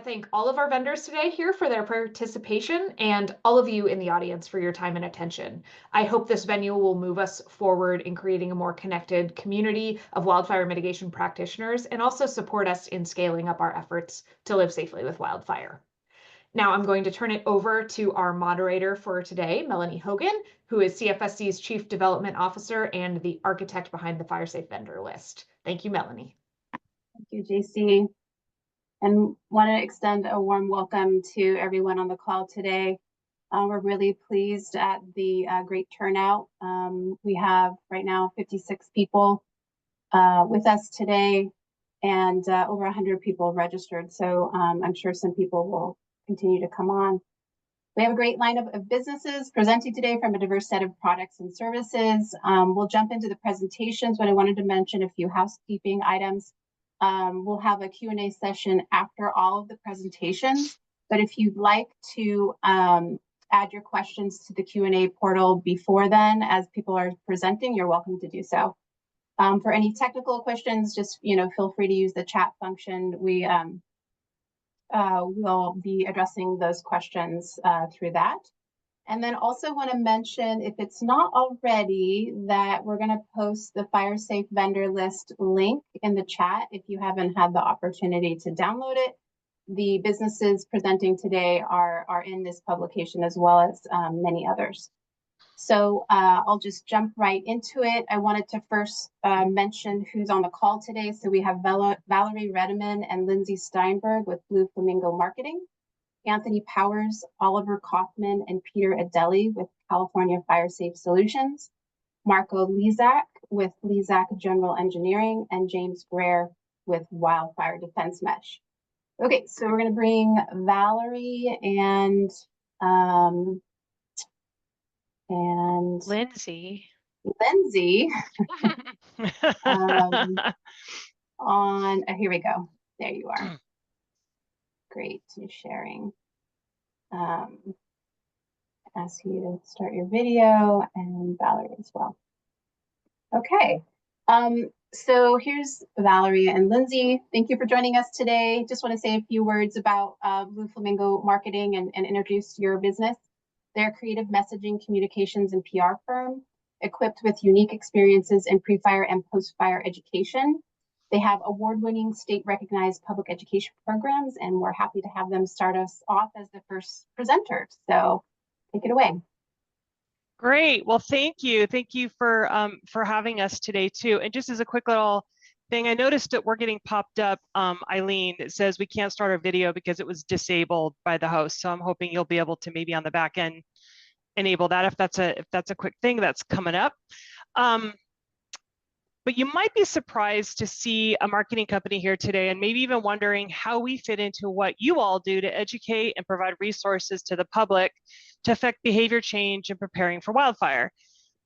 thank all of our vendors today here for their participation and all of you in the audience for your time and attention. I hope this venue will move us forward in creating a more connected community of wildfire mitigation practitioners and also support us in scaling up our efforts to live safely with wildfire. Now I'm going to turn it over to our moderator for today, Melanie Hogan, who is CFSC's Chief Development Officer and the architect behind the FireSafe vendor list. Thank you, Melanie. Thank you, JC. And want to extend a warm welcome to everyone on the call today. We're really pleased at the great turnout. We have right now 56 people with us today and over 100 people registered. So I'm sure some people will continue to come on. We have a great lineup of businesses presenting today from a diverse set of products and services. We'll jump into the presentations, but I wanted to mention a few housekeeping items. We'll have a Q&A session after all of the presentations, but if you'd like to add your questions to the Q&A portal before then, as people are presenting, you're welcome to do so. For any technical questions, just feel free to use the chat function. We will be addressing those questions through that. And then also want to mention, if it's not already, that we're going to post the FireSafe vendor list link in the chat if you haven't had the opportunity to download it. The businesses presenting today are in this publication as well as many others. So I'll just jump right into it. I wanted to first mention who's on the call today. So we have Val Reddemann and Lindsay Steinberg with Blue Flamingo Marketing, Anthony Powers, Oliver Kaufman, and Peter Adeli with California FireSafe Solutions, Marko Lisac with Lisac General Engineering, and James.Greer with Wildfire Defense Mesh. Okay, so we're going to bring Valerie and Lindsay on. Here we go. There you are. Great, you're sharing. Ask you to start your video, and Valerie as well. Okay, so here's Valerie and Lindsay. Thank you for joining us today. Just want to say a few words about Blue Flamingo Marketing and introduce your business. They're a creative messaging, communications, and PR firm equipped with unique experiences in pre-fire and post-fire education. They have award-winning, state-recognized public education programs, and we're happy to have them start us off as the first presenter. So take it away. Great. Well, thank you. Thank you for having us today too. And just as a quick little thing, I noticed that we're getting popped up, Eileen, that says we can't start our video because it was disabled by the host. So I'm hoping you'll be able to maybe on the back end enable that if that's a quick thing that's coming up. But you might be surprised to see a marketing company here today and maybe even wondering how we fit into what you all do to educate and provide resources to the public to affect behavior change and preparing for wildfire.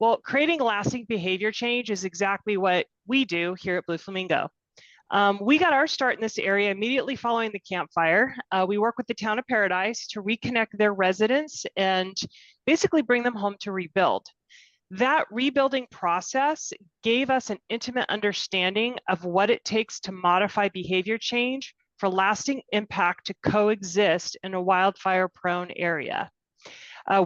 Well, creating lasting behavior change is exactly what we do here at Blue Flamingo. We got our start in this area immediately following the campfire. We work with the town of Paradise to reconnect their residents and basically bring them home to rebuild. That rebuilding process gave us an intimate understanding of what it takes to modify behavior change for lasting impact to coexist in a wildfire-prone area.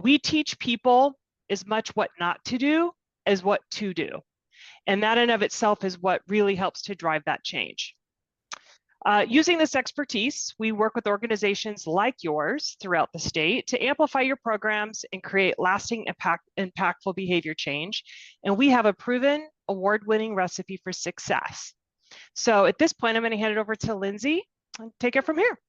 We teach people as much what not to do as what to do. And that in of itself is what really helps to drive that change. Using this expertise, we work with organizations like yours throughout the state to amplify your programs and create lasting impactful behavior change. And we have a proven award-winning recipe for success. So at this point, I'm going to hand it over to Lindsay and take it from here.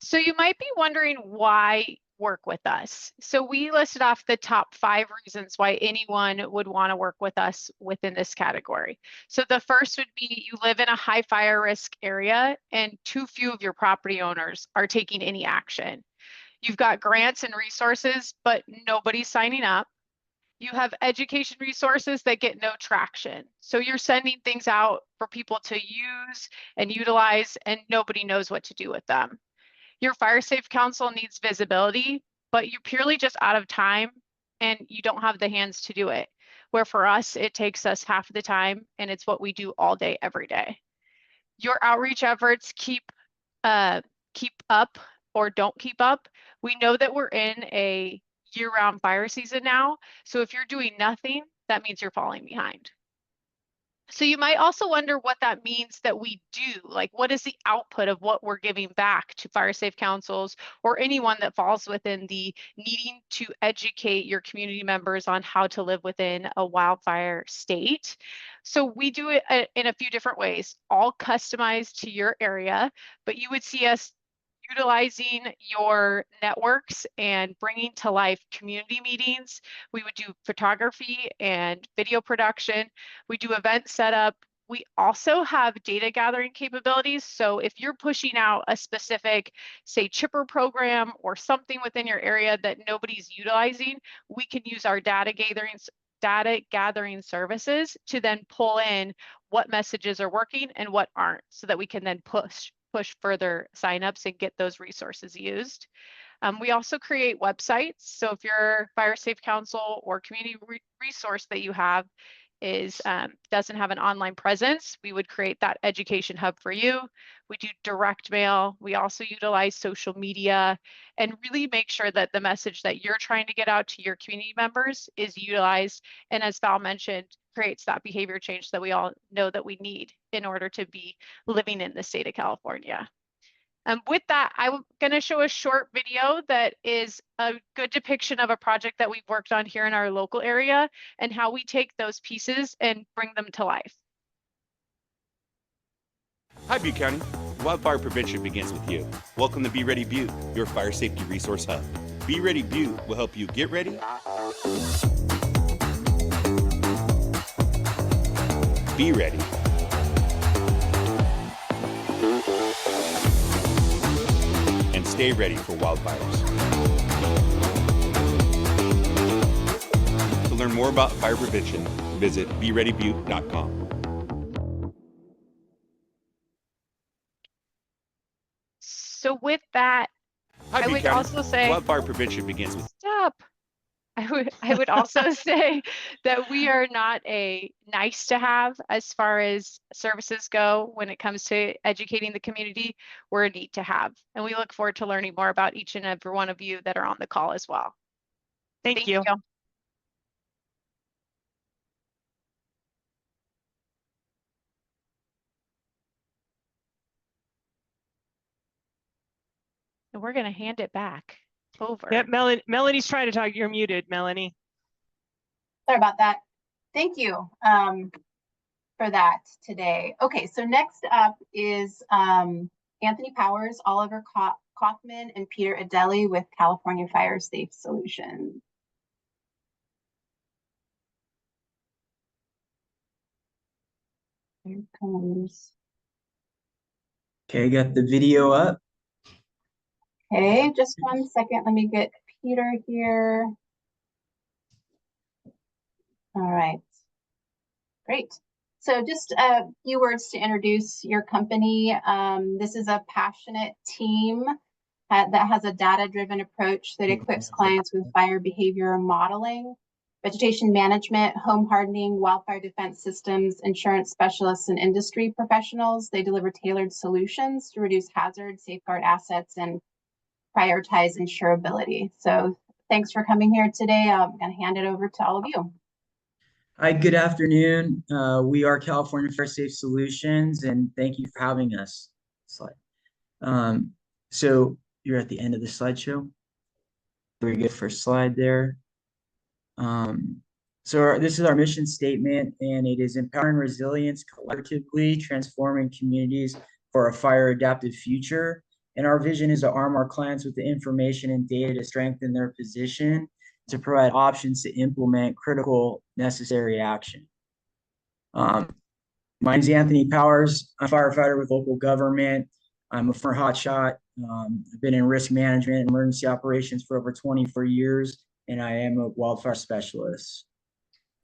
So you might be wondering why work with us. So we listed off the top 5 reasons why anyone would want to work with us within this category. So the first would be you live in a high fire risk area and too few of your property owners are taking any action. You've got grants and resources, but nobody's signing up. You have education resources that get no traction. So you're sending things out for people to use and utilize, and nobody knows what to do with them. Your FireSafe Council needs visibility, but you're purely just out of time and you don't have the hands to do it. Where for us, it takes us half of the time and it's what we do all day, every day. Your outreach efforts keep keep up or don't keep up. We know that we're in a year-round fire season now. So if you're doing nothing, that means you're falling behind. So you might also wonder what that means that we do, like what is the output of what we're giving back to fire safe councils or anyone that falls within the needing to educate your community members on how to live within a wildfire state. So we do it in a few different ways, all customized to your area, but you would see us utilizing your networks and bringing to life community meetings. We would do photography and video production. We do event setup. We also have data gathering capabilities. So if you're pushing out a specific, say, chipper program or something within your area that nobody's utilizing, we can use our data gathering services to then pull in what messages are working and what aren't, so that we can then push further signups and get those resources used. We also create websites. So if your fire safe council or community resource that you have doesn't have an online presence, we would create that education hub for you. We do direct mail. We also utilize social media and really make sure that the message that you're trying to get out to your community members is utilized. And as Val mentioned, creates that behavior change that we all know that we need in order to be living in the state of California. With that, I'm going to show a short video that is a good depiction of a project that we've worked on here in our local area and how we take those pieces and bring them to life. Hi, Butte County. Wildfire prevention begins with you. Welcome to Be Ready Butte, your fire safety resource hub. Be Ready Butte will help you get ready, be ready, and stay ready for wildfires. To learn more about fire prevention, visit BeReadyButte.com. So with that, Hi, I Butte would County. also say, Wildfire prevention begins with stop. I would also say that we are not a nice to have as far as services go when it comes to educating the community. We're a need to have. And we look forward to learning more about each and every one of you that are on the call as well. Thank you. And we're going to hand it back over. Yep, Melanie's trying to talk. You're muted, Melanie. Sorry about that. Thank you for that today. Okay, so next up is Anthony Powers, Oliver Kaufman, and Peter Adeli with California Fire Safe Solutions. Here comes. Okay, got the video up. Okay, just 1 second. Let me get Peter here. All right, great. So just a few words to introduce your company. This is a passionate team that has a data-driven approach that equips clients with fire behavior modeling, vegetation management, home hardening, wildfire defense systems, insurance specialists, and industry professionals. They deliver tailored solutions to reduce hazards, safeguard assets, and prioritize insurability. So thanks for coming here today. I'm going to hand it over to all of you. Hi, good afternoon. We are California Fire Safe Solutions, and thank you for having us. So you're at the end of the slideshow. Very good first slide there. This is our mission statement, and it is empowering resilience collaboratively, transforming communities for a fire adaptive future. And our vision is to arm our clients with the information and data to strengthen their position, to provide options to implement critical necessary action. My name is Anthony Powers. I'm a firefighter with local government. I'm a former hotshot. I've been in risk management and emergency operations for over 24 years, and I am a wildfire specialist.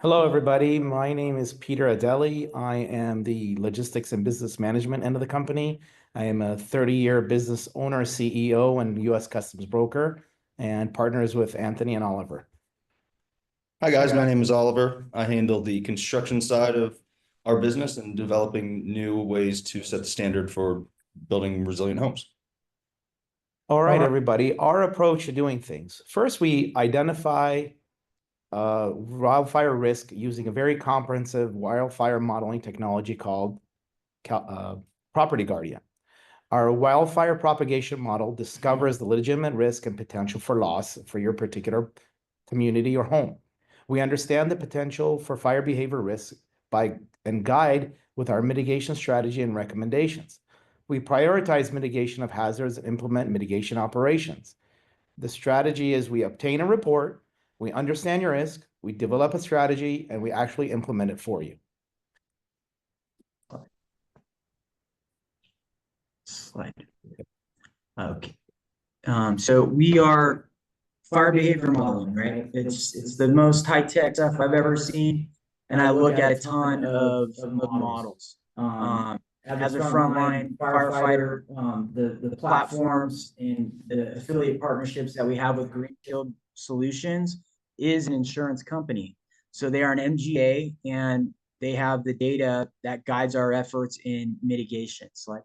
Hello, everybody. My name is Peter Adeli. I am the logistics and business management end of the company. I am a 30-year business owner, CEO, and U.S. Customs broker, and partners with Anthony and Oliver. Hi, guys. My name is Oliver. I handle the construction side of our business and developing new ways to set the standard for building resilient homes. All right, everybody, our approach to doing things. First, we identify wildfire risk using a very comprehensive wildfire modeling technology called Property Guardian. Our wildfire propagation model discovers the legitimate risk and potential for loss for your particular community or home. We understand the potential for fire behavior risk and guide with our mitigation strategy and recommendations. We prioritize mitigation of hazards and implement mitigation operations. The strategy is we obtain a report, we understand your risk, we develop a strategy, and we actually implement it for you. Slide. Okay. So we are fire behavior modeling, right? It's the most high-tech stuff I've ever seen. And I look at a ton of models. As a frontline firefighter, the platforms and the affiliate partnerships that we have with Greenfield Solutions is an insurance company. So they are an MGA and they have the data that guides our efforts in mitigations. Like,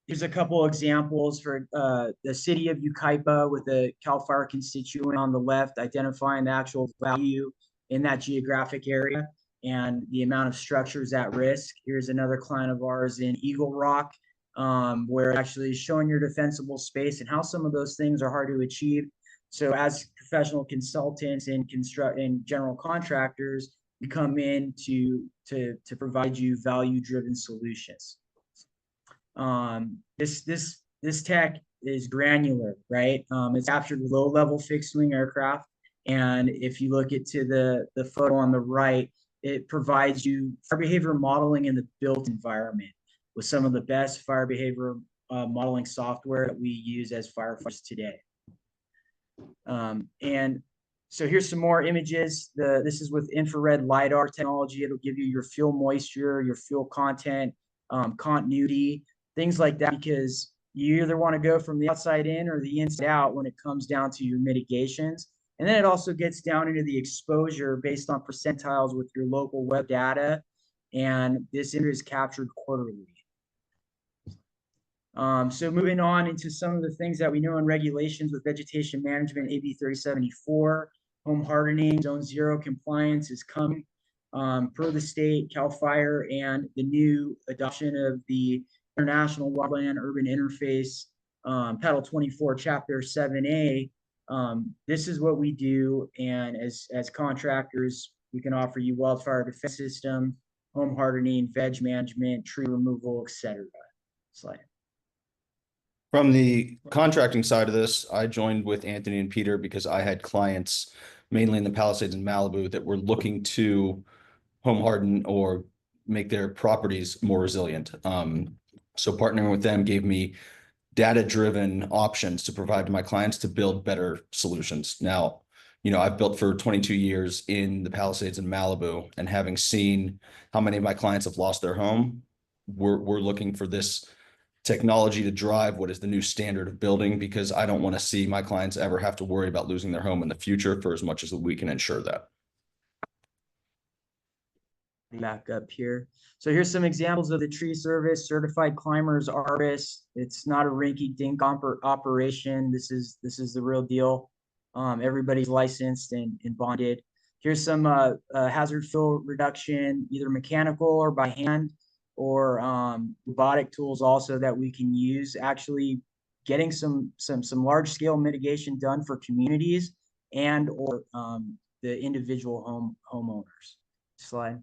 here's a couple examples for the city of Yucaipa with the CAL FIRE constituent on the left, identifying the actual value in that geographic area and the amount of structures at risk. Here's another client of ours in Eagle Rock, where actually showing your defensible space and how some of those things are hard to achieve. So as professional consultants and general contractors, we come in to provide you value-driven solutions. This tech is granular, right? It's captured low-level fixed-wing aircraft, and if you look at the photo on the right, it provides you fire behavior modeling in the built environment with some of the best fire behavior modeling software that we use as firefighters today. And so here's some more images. This is with infrared LiDAR technology. It'll give you your fuel moisture, your fuel content, continuity, things like that, because you either want to go from the outside in or the inside out when it comes down to your mitigations. And then it also gets down into the exposure based on percentiles with your local web data. And this image is captured quarterly. So moving on into some of the things that we know in regulations with vegetation management, AB 3074, home hardening, zone 0 compliance is coming per the state, CAL FIRE, and the new adoption of the International Wildland Urban Interface, Title 24, Chapter 7A. This is what we do, and as contractors, we can offer you wildfire defense system, home hardening, veg management, tree removal, etc. Slide. From the contracting side of this, I joined with Anthony and Peter because I had clients mainly in the Palisades and Malibu that were looking to home harden or make their properties more resilient. So partnering with them gave me data-driven options to provide to my clients to build better solutions. Now, I've built for 22 years in the Palisades and Malibu, and having seen how many of my clients have lost their home, we're looking for this technology to drive what is the new standard of building, because I don't want to see my clients ever have to worry about losing their home in the future for as much as we can ensure that. Back up here. So here's some examples of the tree service, certified climbers, arborists. It's not a rinky-dink operation. This is the real deal. Everybody's licensed and bonded. Here's some hazard fill reduction, either mechanical or by hand, or robotic tools also that we can use. Actually, getting some large scale mitigation done for communities and or the individual homeowners. Slide.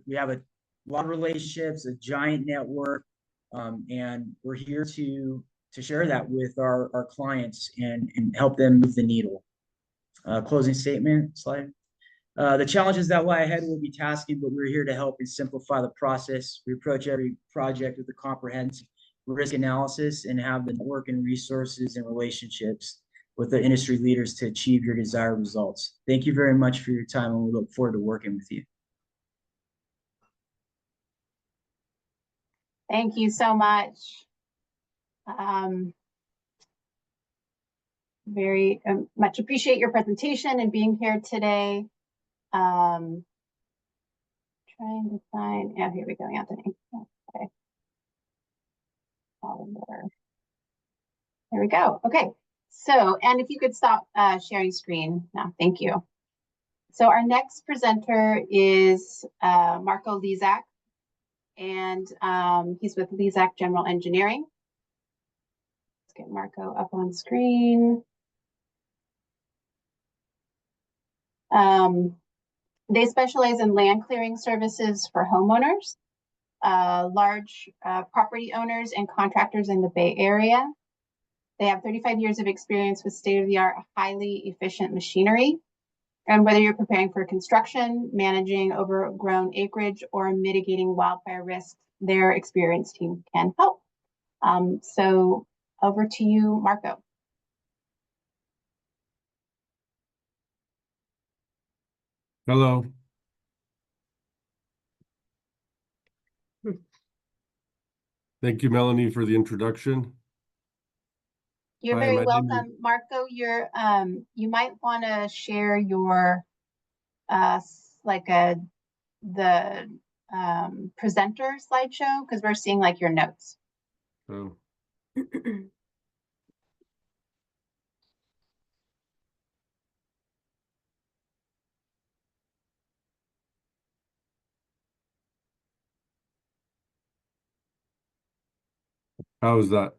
We have a lot of relationships, a giant network, and we're here to share that with our clients and help them move the needle. Closing statement, slide. The challenges that lie ahead will be tasking, but we're here to help and simplify the process. We approach every project with a comprehensive risk analysis and have the network and resources and relationships with the industry leaders to achieve your desired results. Thank you very much for your time, and we look forward to working with you. Thank you so much. Very much appreciate your presentation and being here today. Trying to find, yeah, here we go, Anthony. Okay. There we go. Okay. So, and if you could stop sharing screen now, thank you. So our next presenter is Marko Lisac, and he's with Lisac General Engineering. Let's get Marko up on screen. They specialize in land clearing services for homeowners, large property owners and contractors in the Bay Area. They have 35 years of experience with state-of-the-art, highly efficient machinery. And whether you're preparing for construction, managing overgrown acreage, or mitigating wildfire risks, their experienced team can help. So over to you, Marko. Hello. Thank you, Melanie, for the introduction. You're Hi, very my name is- welcome. Marko, you're you might want to share your the presenter slideshow, because we're seeing like your notes. Oh. How is that?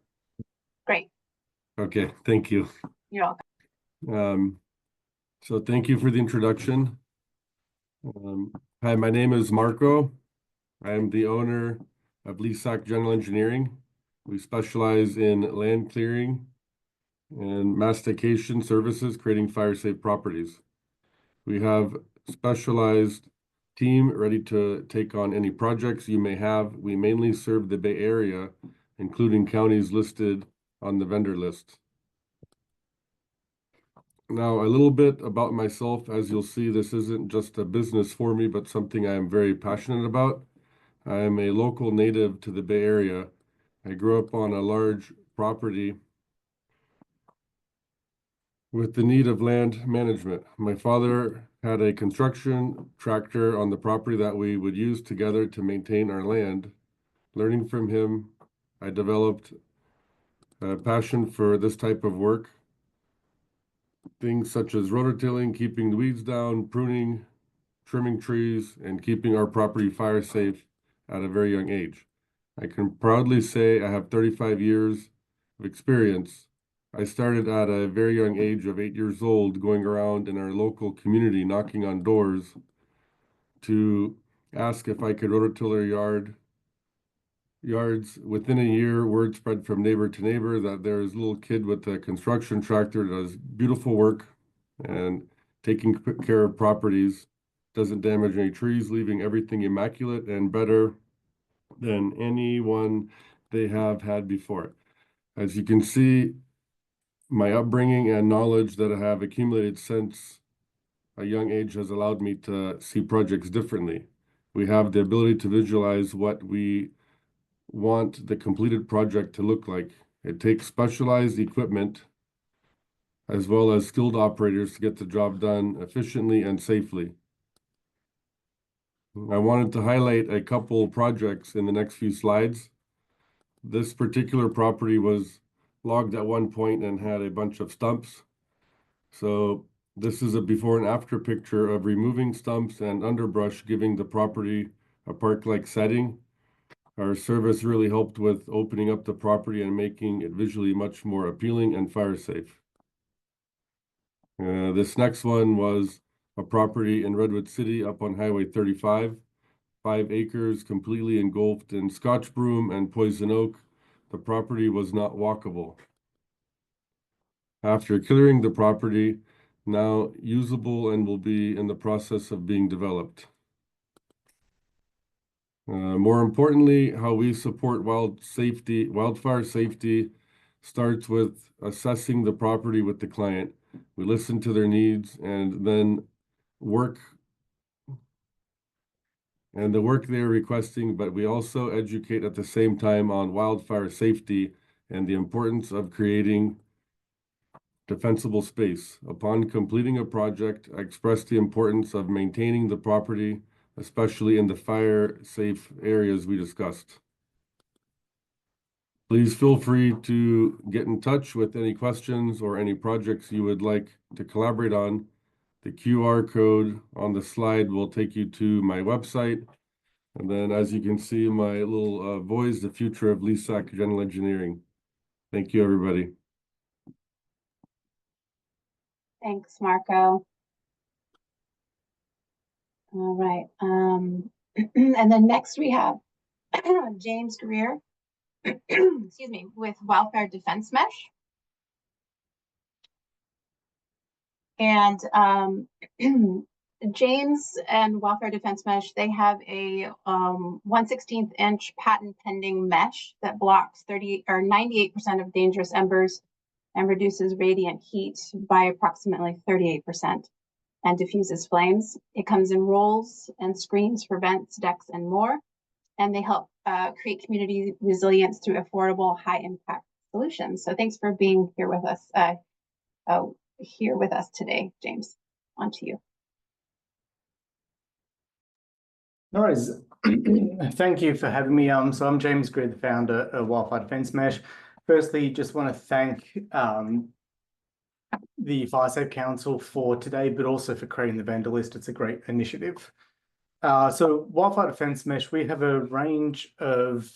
Great. Okay, thank you. You're welcome. So thank you for the introduction. Hi, my name is Marko. I am the owner of Lisac General Engineering. We specialize in land clearing and mastication services, creating fire-safe properties. We have specialized team ready to take on any projects you may have. We mainly serve the Bay Area, including counties listed on the vendor list. Now, a little bit about myself. As you'll see, this isn't just a business for me, but something I am very passionate about. I am a local native to the Bay Area. I grew up on a large property with the need of land management. My father had a construction tractor on the property that we would use together to maintain our land. Learning from him, I developed a passion for this type of work. Things such as rototilling, keeping the weeds down, pruning, trimming trees, and keeping our property fire safe at a very young age. I can proudly say I have 35 years of experience. I started at a very young age of 8 years old, going around in our local community, knocking on doors to ask if I could rototill our yards. Within a year, word spread from neighbor to neighbor that there's a little kid with a construction tractor that does beautiful work and taking care of properties, doesn't damage any trees, leaving everything immaculate and better than anyone they have had before. As you can see, my upbringing and knowledge that I have accumulated since a young age has allowed me to see projects differently. We have the ability to visualize what we want the completed project to look like. It takes specialized equipment as well as skilled operators to get the job done efficiently and safely. I wanted to highlight a couple projects in the next few slides. This particular property was logged at one point and had a bunch of stumps. So this is a before and after picture of removing stumps and underbrush, giving the property a park-like setting. Our service really helped with opening up the property and making it visually much more appealing and fire safe. This next one was a property in Redwood City up on Highway 35, 5 acres completely engulfed in Scotch broom and poison oak. The property was not walkable. After clearing the property, now usable and will be in the process of being developed. More importantly, how we support wildfire safety starts with assessing the property with the client. We listen to their needs and then the work they're requesting, but we also educate at the same time on wildfire safety and the importance of creating defensible space. Upon completing a project, I express the importance of maintaining the property, especially in the fire safe areas we discussed. Please feel free to get in touch with any questions or any projects you would like to collaborate on. The QR code on the slide will take you to my website. And then, as you can see, my little voice, the future of Lisac General Engineering. Thank you, everybody. Thanks, Marko. All right. And then next we have James.Greer, excuse me, with Wildfire Defense Mesh. And James and Wildfire Defense Mesh, they have a 1/16 inch patent pending mesh that blocks 98% of dangerous embers and reduces radiant heat by approximately 38% and diffuses flames. It comes in rolls and screens for vents, decks, and more. And they help create community resilience through affordable, high impact solutions. So thanks for being here with us today, James. On to you. No worries. Thank you for having me. So I'm James.Greer, the founder of Wildfire Defense Mesh. Firstly, just want to thank the Fire Safe Council for today, but also for creating the vendor list. It's a great initiative. So Wildfire Defense Mesh, we have a range of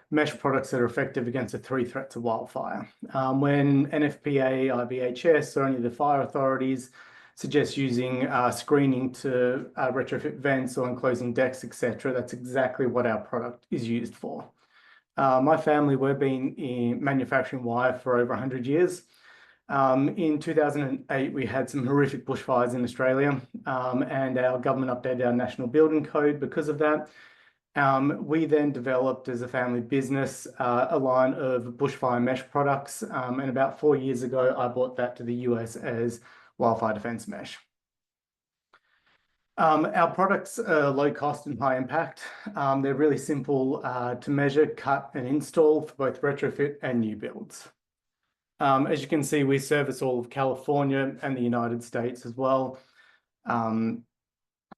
mesh products that are effective against the 3 threats of wildfire. When NFPA, IBHS, or any of the fire authorities suggest using screening to retrofit vents or enclosing decks, etc., that's exactly what our product is used for. My family, we've been in manufacturing wire for over 100 years. In 2008, we had some horrific bushfires in Australia, and our government updated our national building code because of that. We then developed, as a family business, a line of bushfire mesh products, and about 4 years ago, I brought that to the US as Wildfire Defense Mesh. Our products are low cost and high impact. They're really simple to measure, cut, and install for both retrofit and new builds. As you can see, we service all of California and the United States as well. And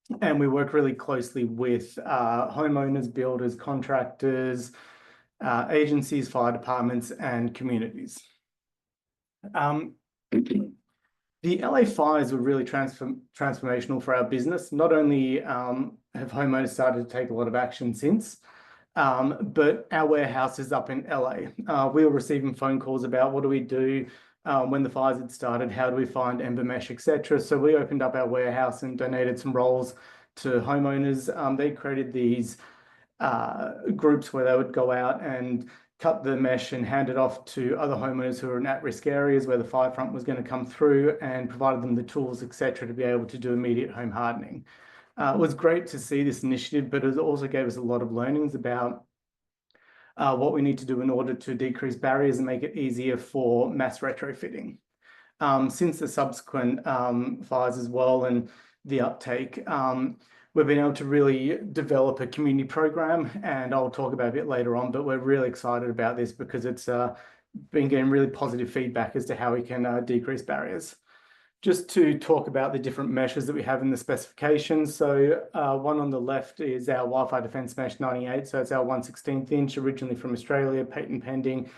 we work really closely with homeowners, builders, contractors, agencies, fire departments, and communities. The LA fires were really transformational for our business. Not only have homeowners started to take a lot of action since, but our warehouse is up in LA. We were receiving phone calls about what do we do when the fires had started, how do we find ember mesh, etc. So we opened up our warehouse and donated some rolls to homeowners. They created these groups where they would go out and cut the mesh and hand it off to other homeowners who are in at-risk areas where the fire front was going to come through, and provided them the tools, etc., to be able to do immediate home hardening. It was great to see this initiative, but it also gave us a lot of learnings about what we need to do in order to decrease barriers and make it easier for mass retrofitting. Since the subsequent fires as well and the uptake, we've been able to really develop a community program, and I'll talk about it a bit later on, but we're really excited about this because it's been getting really positive feedback as to how we can decrease barriers. Just to talk about the different meshes that we have in the specifications. So one on the left is our Wildfire Defense Mesh 98. So it's our 1/16 inch, originally from Australia, patent pending.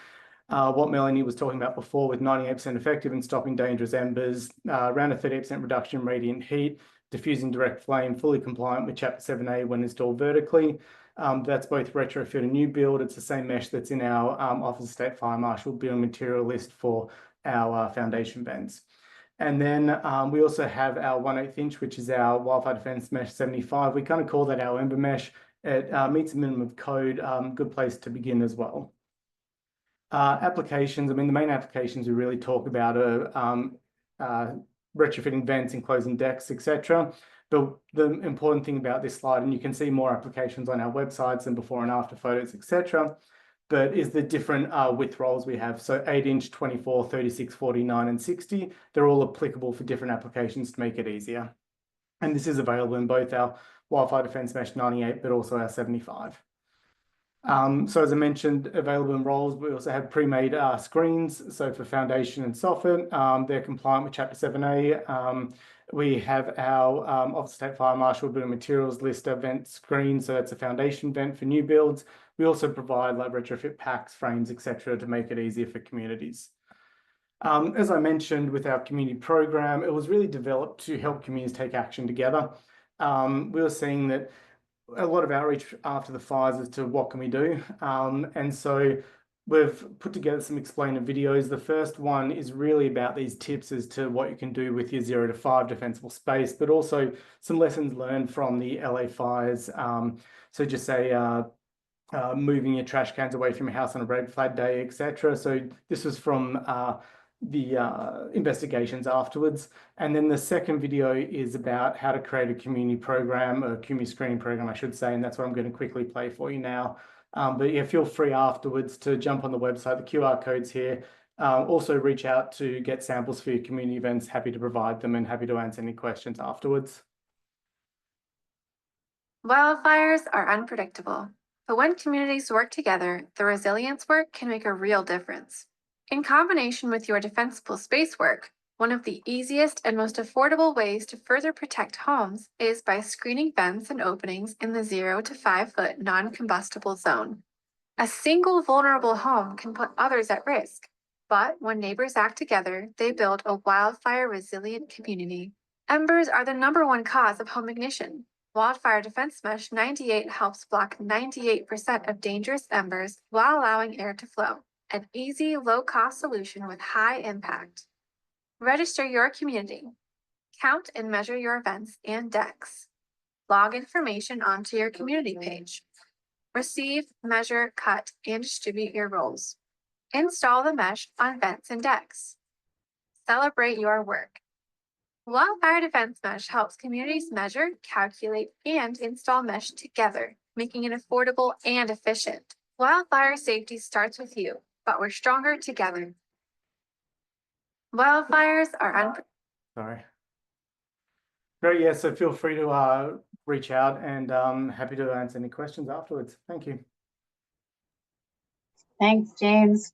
What Melanie was talking about before, with 98% effective in stopping dangerous embers, around a 38% reduction in radiant heat, diffusing direct flame, fully compliant with Chapter 7A when installed vertically. That's both retrofit and new build. It's the same mesh that's in our Office of State Fire Marshal building material list for our foundation vents. And then we also have our 1/8 inch, which is our Wildfire Defense Mesh 75. We kind of call that our ember mesh. It meets a minimum of code, good place to begin as well. Applications, I mean, the main applications we really talk about are retrofitting vents, enclosing decks, etc. But the important thing about this slide, and you can see more applications on our websites and before and after photos, etc., but is the different width rolls we have. So 8 inch, 24, 36, 49, and 60. They're all applicable for different applications to make it easier. And this is available in both our Wildfire Defense Mesh 98, but also our 75. So as I mentioned, available in rolls. We also have pre-made screens. So for foundation and soffit, they're compliant with Chapter 7A. We have our Office of State Fire Marshal building materials list vent screen. So that's a foundation vent for new builds. we also provide like retrofit packs, frames, etc., to make it easier for communities. As I mentioned with our community program, it was really developed to help communities take action together. We were seeing that a lot of outreach after the fires as to what can we do. And so we've put together some explainer videos. The first one is really about these tips as to what you can do with your 0 to 5 defensible space, but also some lessons learned from the LA fires. So just say moving your trash cans away from your house on a red flag day, etc. So this was from the investigations afterwards. And then the second video is about how to create a community program, a community screening program, I should say, and that's what I'm going to quickly play for you now. But yeah, feel free afterwards to jump on the website, the QR code's here. Also reach out to get samples for your community events, happy to provide them and happy to answer any questions afterwards. Wildfires are unpredictable, but when communities work together, the resilience work can make a real difference. In combination with your defensible space work, one of the easiest and most affordable ways to further protect homes is by screening vents and openings in the 0 to 5 foot non-combustible zone. A single vulnerable home can put others at risk, but when neighbors act together, they build a wildfire resilient community. Embers are the #1 cause of home ignition. Wildfire Defense Mesh 98 helps block 98% of dangerous embers while allowing air to flow. An easy, low-cost solution with high impact. Register your community. Count and measure your vents and decks. Log information onto your community page. Receive, measure, cut, and distribute your rolls. Install the mesh on vents and decks. Celebrate your work. Wildfire Defense Mesh helps communities measure, calculate, and install mesh together, making it affordable and efficient. Wildfire safety starts with you, but we're stronger together. Wildfires are Sorry. Great, yeah, so feel free to reach out and happy to answer any questions afterwards. Thank you. Thanks, James.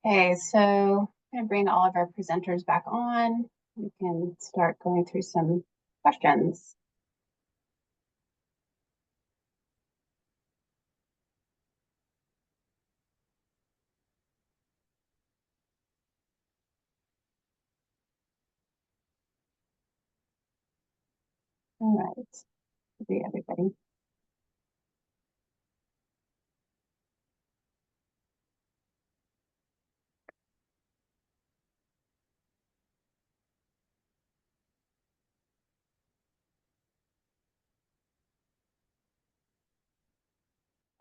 Okay, so I'm going to bring all of our presenters back on. We can start going through some questions. All right, great, everybody.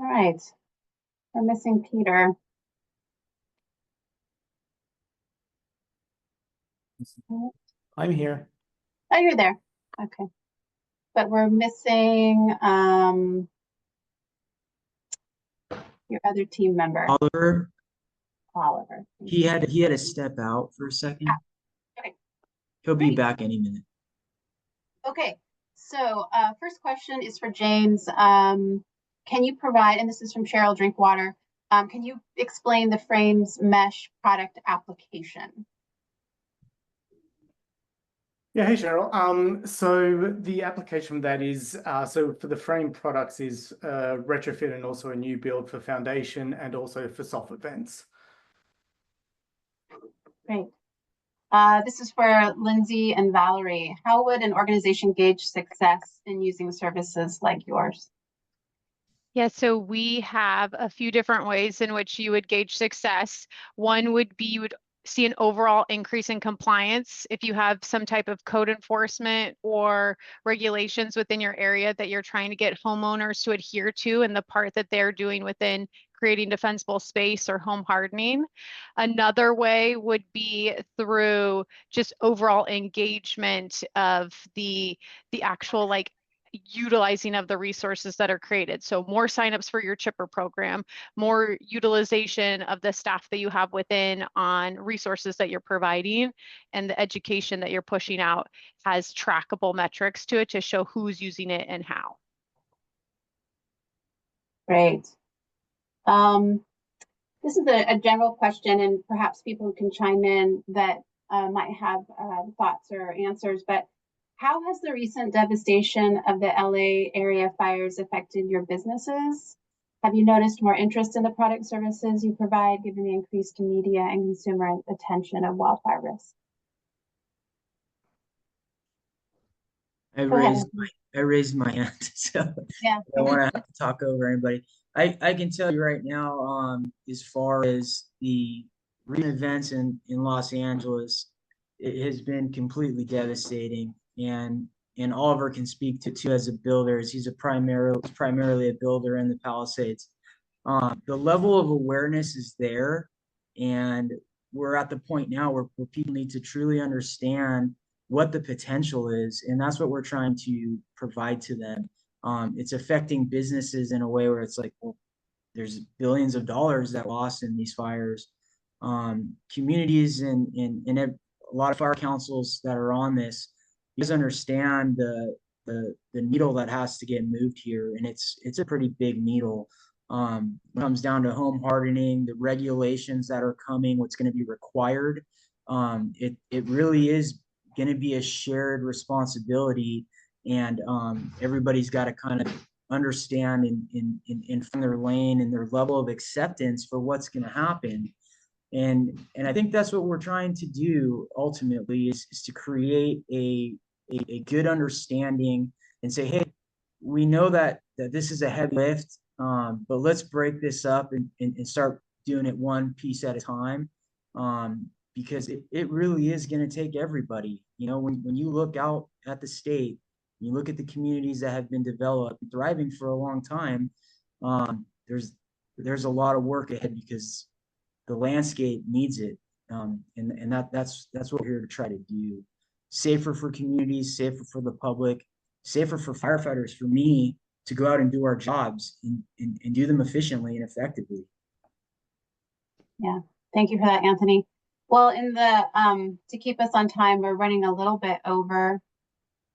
All right, we're missing Peter. I'm here. Oh, you're there. Okay. But we're missing your other team member. Oliver, Oliver. he had to step out for a second. Okay. He'll be Great. back any minute. Okay, so first question is for James. Can you provide, and this is from Cheryl Drinkwater, can you explain the Frames Mesh product application? Yeah, hey Cheryl. So the application for that is, so for the frame products is retrofit and also a new build for foundation and also for soffit vents. Great. This is for Lindsay and Valerie. How would an organization gauge success in using services like yours? Yeah, so we have a few different ways in which you would gauge success. One would be you would see an overall increase in compliance if you have some type of code enforcement or regulations within your area that you're trying to get homeowners to adhere to and the part that they're doing within creating defensible space or home hardening. Another way would be through just overall engagement of the actual like utilizing of the resources that are created. So more signups for your chipper program, more utilization of the staff that you have within on resources that you're providing, and the education that you're pushing out has trackable metrics to it to show who's using it and how. Great. This is a general question, and perhaps people can chime in that might have thoughts or answers, but how has the recent devastation of the LA area fires affected your businesses? Have you noticed more interest in the product services you provide, given the increased media and consumer attention of wildfire risk? I Go ahead, raised Anthony. I raised my hand, so Yeah. I don't want to have to talk over anybody. I can tell you right now, as far as the recent events in Los Angeles, it has been completely devastating. And Oliver can speak to too as a builder, as he's primarily a builder in the Palisades. The level of awareness is there, and we're at the point now where people need to truly understand what the potential is, and that's what we're trying to provide to them. It's affecting businesses in a way where it's like, well, there's billions of dollars that lost in these fires. Communities and a lot of fire councils that are on this, you guys understand the needle that has to get moved here, and it's a pretty big needle. It comes down to home hardening, the regulations that are coming, what's going to be required. It really is going to be a shared responsibility, and everybody's got to kind of understand and find their lane and their level of acceptance for what's going to happen. And I think that's what we're trying to do ultimately is to create a good understanding and say, hey, we know that this is a heavy lift, but let's break this up and start doing it one piece at a time, because it really is going to take everybody. You know, when you look out at the state, you look at the communities that have been developed, thriving for a long time, there's a lot of work ahead because the landscape needs it. And that's what we're here to try to do. Safer for communities, safer for the public, safer for firefighters, for me, to go out and do our jobs and do them efficiently and effectively. Yeah, thank you for that, Anthony. Well, in the to keep us on time, we're running a little bit over.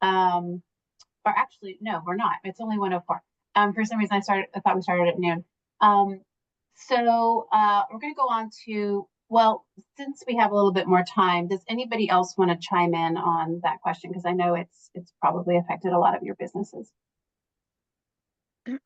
Or actually, no, we're not. It's only 1:04. For some reason, I thought we started at noon. So we're going to go on to, well, since we have a little bit more time, does anybody else want to chime in on that question? Because I know it's probably affected a lot of your businesses.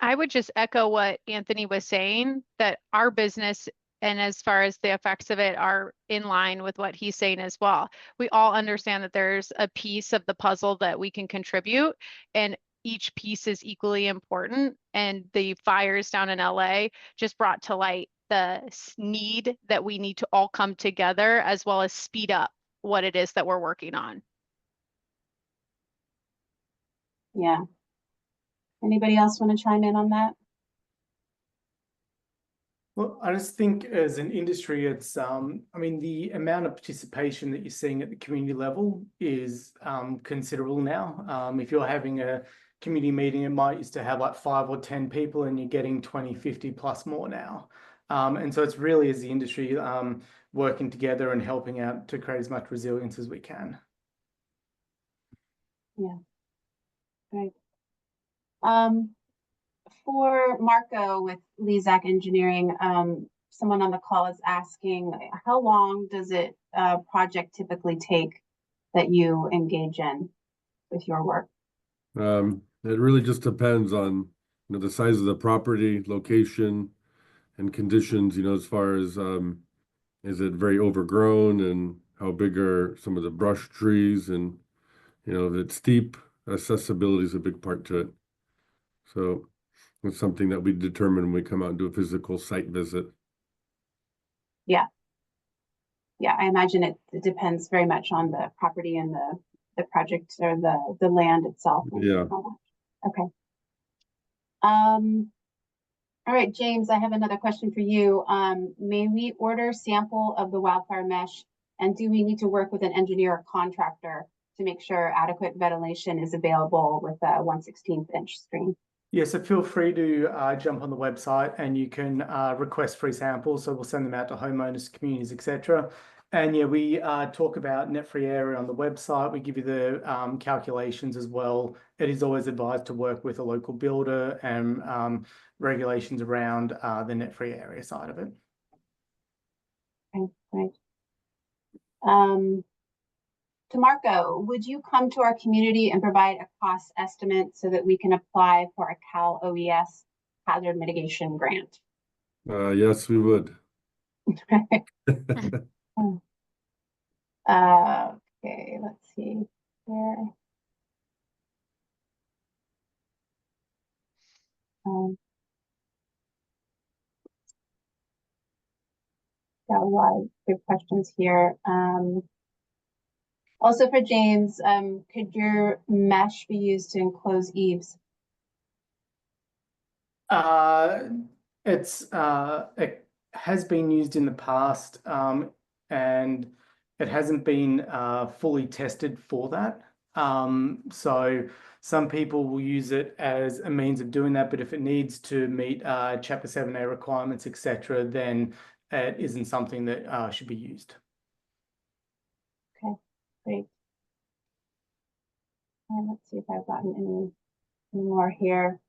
I would just echo what Anthony was saying, that our business and as far as the effects of it are in line with what he's saying as well. We all understand that there's a piece of the puzzle that we can contribute, and each piece is equally important. And the fires down in LA just brought to light the need that we need to all come together, as well as speed up what it is that we're working on. Yeah. Anybody else want to chime in on that? Well, I just think as an industry, it's, I mean, the amount of participation that you're seeing at the community level is considerable now. If you're having a community meeting, it might used to have like 5 or 10 people and you're getting 20, 50 plus more now. And so it's really as the industry working together and helping out to create as much resilience as we can. Yeah, great. For Marko with Lisac Engineering, someone on the call is asking, how long does it project typically take that you engage in with your work? It really just depends on, you know, the size of the property, location, and conditions, you know, as far as is it very overgrown and how big are some of the brush trees, and, you know, if it's steep, accessibility is a big part to it. So it's something that we determine when we come out and do a physical site visit. Yeah. Yeah, I imagine it depends very much on the property and the project or the land itself. Yeah. Okay. All right, James, I have another question for you. May we order sample of the wildfire mesh, and do we need to work with an engineer or contractor to make sure adequate ventilation is available with a 1/16 inch screen? Yeah, so feel free to jump on the website and you can request free samples. So we'll send them out to homeowners, communities, etc. And yeah, we talk about net-free area on the website. We give you the calculations as well. It is always advised to work with a local builder and regulations around the net-free area side of it. Okay, great. To Marko, would you come to our community and provide a cost estimate so that we can apply for a Cal OES hazard mitigation grant? Yes, we would. Okay, let's see here. Got a lot of good questions here. Also for James, could your mesh be used to enclose eaves? It has been used in the past, and it hasn't been fully tested for that. So some people will use it as a means of doing that, but if it needs to meet Chapter 7A requirements, etc., then it isn't something that should be used. Okay, great. And let's see if I've gotten any more here.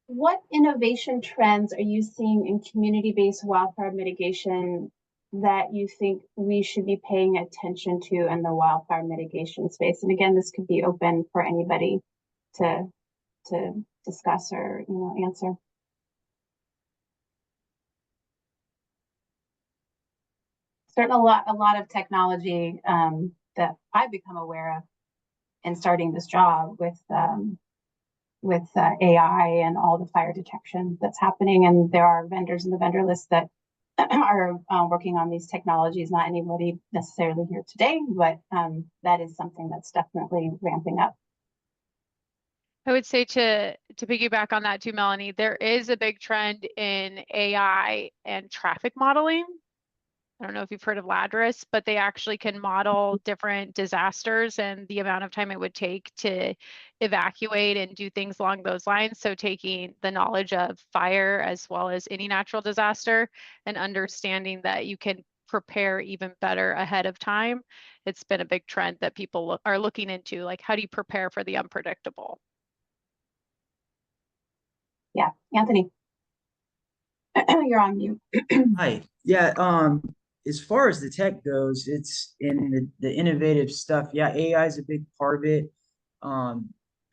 What innovation trends are you seeing in community-based wildfire mitigation that you think we should be paying attention to in the wildfire mitigation space? And again, this could be open for anybody to discuss or answer. Certainly a lot of technology that I've become aware of in starting this job with AI and all the fire detection that's happening. And there are vendors in the vendor list that are working on these technologies. Not anybody necessarily here today, but that is something that's definitely ramping up. I would say to piggyback on that too, Melanie, there is a big trend in AI and traffic modeling. I don't know if you've heard of Ladris, but they actually can model different disasters and the amount of time it would take to evacuate and do things along those lines. So taking the knowledge of fire as well as any natural disaster and understanding that you can prepare even better ahead of time. It's been a big trend that people are looking into, like how do you prepare for the unpredictable? Yeah, Anthony, you're on mute. Hi. Yeah. As far as the tech goes, it's in the innovative stuff. Yeah, AI is a big part of it. The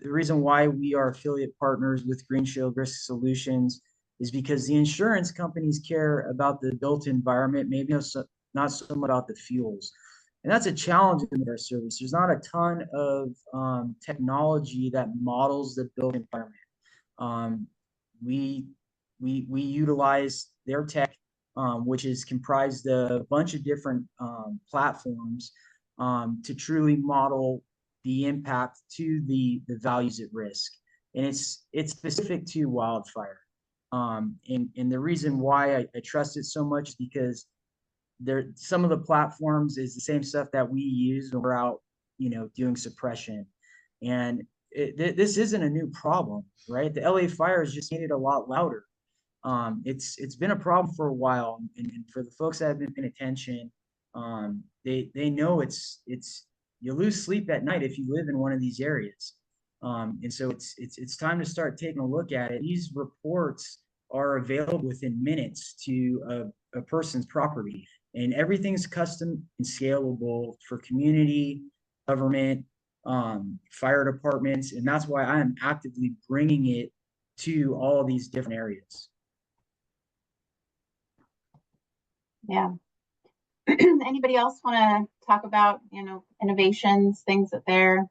reason why we are affiliate partners with Green Shield Risk Solutions is because the insurance companies care about the built environment, maybe not so much about the fuels. And that's a challenge in our service. There's not a ton of technology that models the built environment. We utilize their tech, which is comprised of a bunch of different platforms to truly model the impact to the values at risk. And it's specific to wildfire. And the reason why I trust it so much is because some of the platforms is the same stuff that we use when we're out, doing suppression. And this isn't a new problem, right? The LA fires just made it a lot louder. It's been a problem for a while, and for the folks that have been paying attention, they know it's you lose sleep at night if you live in one of these areas, and so it's time to start taking a look at it. These reports are available within minutes to a person's property, and everything's custom and scalable for community, government, fire departments, and that's why I am actively bringing it to all these different areas. Yeah. Anybody else want to talk about, innovations, things that they're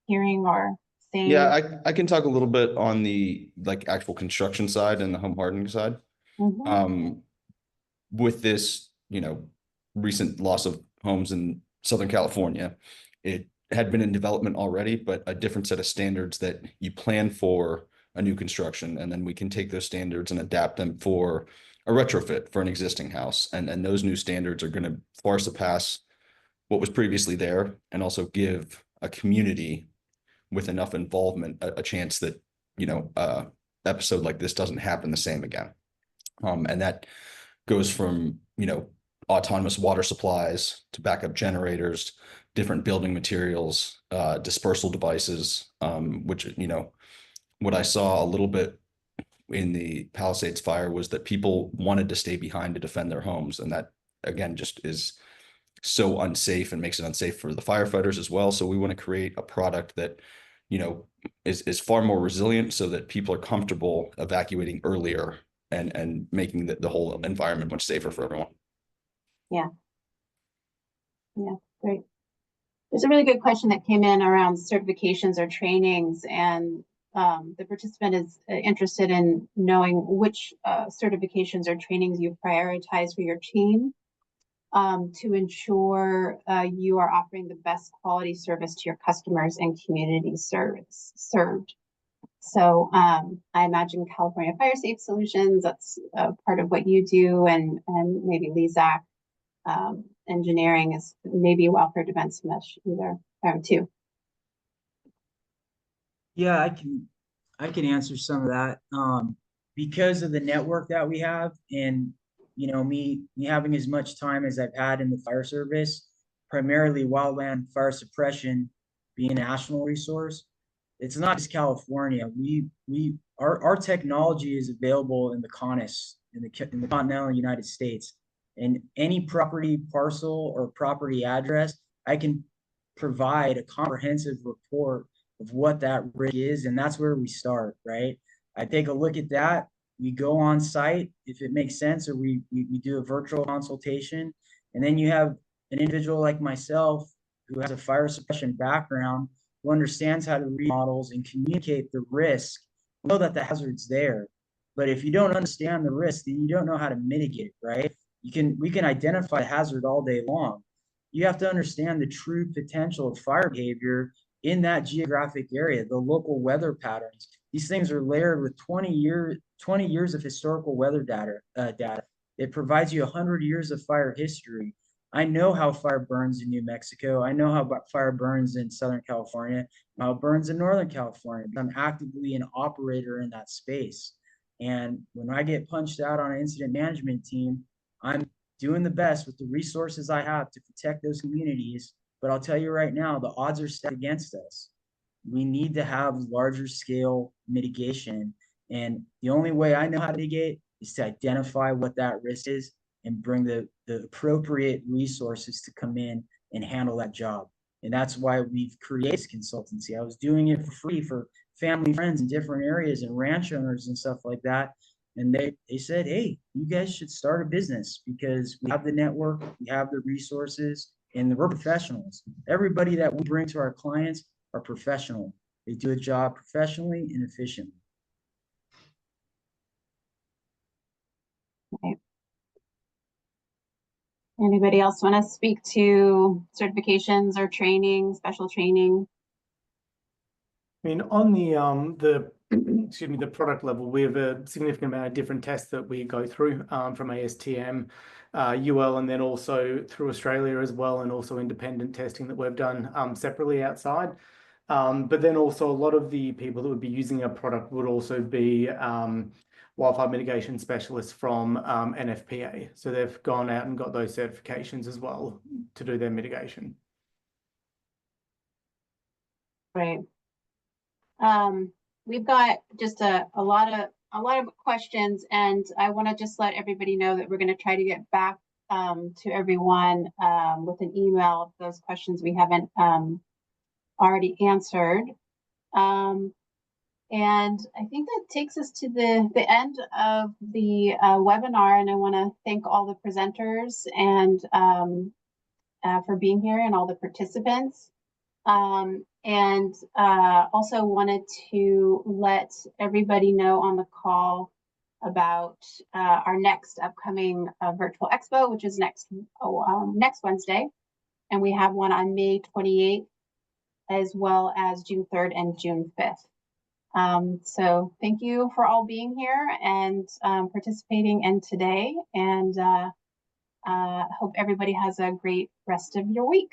hearing or seeing? Yeah, I can talk a little bit on the actual construction side and the home hardening side. Mm-hmm. With this, recent loss of homes in Southern California, it had been in development already, but a different set of standards that you plan for a new construction, and then we can take those standards and adapt them for a retrofit for an existing house. And those new standards are going to far surpass what was previously there, and also give a community with enough involvement a chance that, episode like this doesn't happen the same again. And that goes from, autonomous water supplies to backup generators, different building materials, dispersal devices, which, what I saw a little bit in the Palisades fire was that people wanted to stay behind to defend their homes. And that, again, just is so unsafe and makes it unsafe for the firefighters as well. So we want to create a product that is far more resilient, so that people are comfortable evacuating earlier and making the whole environment much safer for everyone. Yeah. Yeah, great. There's a really good question that came in around certifications or trainings, and the participant is interested in knowing which certifications or trainings you prioritize for your team to ensure you are offering the best quality service to your customers and community served. So I imagine California Fire Safe Solutions, that's part of what you do, and maybe Lisac engineering is maybe Wildfire Defense Mesh either too. Yeah, I can answer some of that. Because of the network that we have, and me having as much time as I've had in the fire service, primarily wildland fire suppression being a national resource. It's not just California. Our technology is available in the CONUS, in the continental United States. And any property parcel or property address, I can provide a comprehensive report of what that risk is, and that's where we start, right? I take a look at that. We go on site if it makes sense, or we do a virtual consultation, and then you have an individual like myself who has a fire suppression background, who understands how to read models and communicate the risk. We know that the hazard's there, but if you don't understand the risk, then you don't know how to mitigate, right? We can identify hazard all day long. You have to understand the true potential of fire behavior in that geographic area, the local weather patterns. These things are layered with 20 years of historical weather data. It provides you 100 years of fire history. I know how fire burns in New Mexico. I know how fire burns in Southern California, how it burns in Northern California. I'm actively an operator in that space. And when I get punched out on an incident management team, I'm doing the best with the resources I have to protect those communities. But I'll tell you right now, the odds are stacked against us. We need to have larger scale mitigation. And the only way I know how to mitigate is to identify what that risk is and bring the appropriate resources to come in and handle that job. And that's why we've created this consultancy. I was doing it for free for family, friends in different areas and ranch owners and stuff like that. And they said, hey, you guys should start a business because we have the network, we have the resources, and we're professionals. Everybody that we bring to our clients are professional. They do a job professionally and efficiently. Okay. Anybody else want to speak to certifications or training, special training? I mean, on the excuse me, the product level, we have a significant amount of different tests that we go through from ASTM, UL, and then also through Australia as well, and also independent testing that we've done separately outside. But then also a lot of the people that would be using our product would also be wildfire mitigation specialists from NFPA. So they've gone out and got those certifications as well to do their mitigation. Right. We've got just a lot of questions, and I want to just let everybody know that we're going to try to get back to everyone with an email of those questions we haven't already answered. And I think that takes us to the end of the webinar, and I want to thank all the presenters and for being here, and all the participants. And also wanted to let everybody know on the call about our next upcoming virtual expo, which is next Wednesday. And we have one on May 28th, as well as June 3rd and June 5th. So thank you for all being here and participating in today. And hope everybody has a great rest of your week.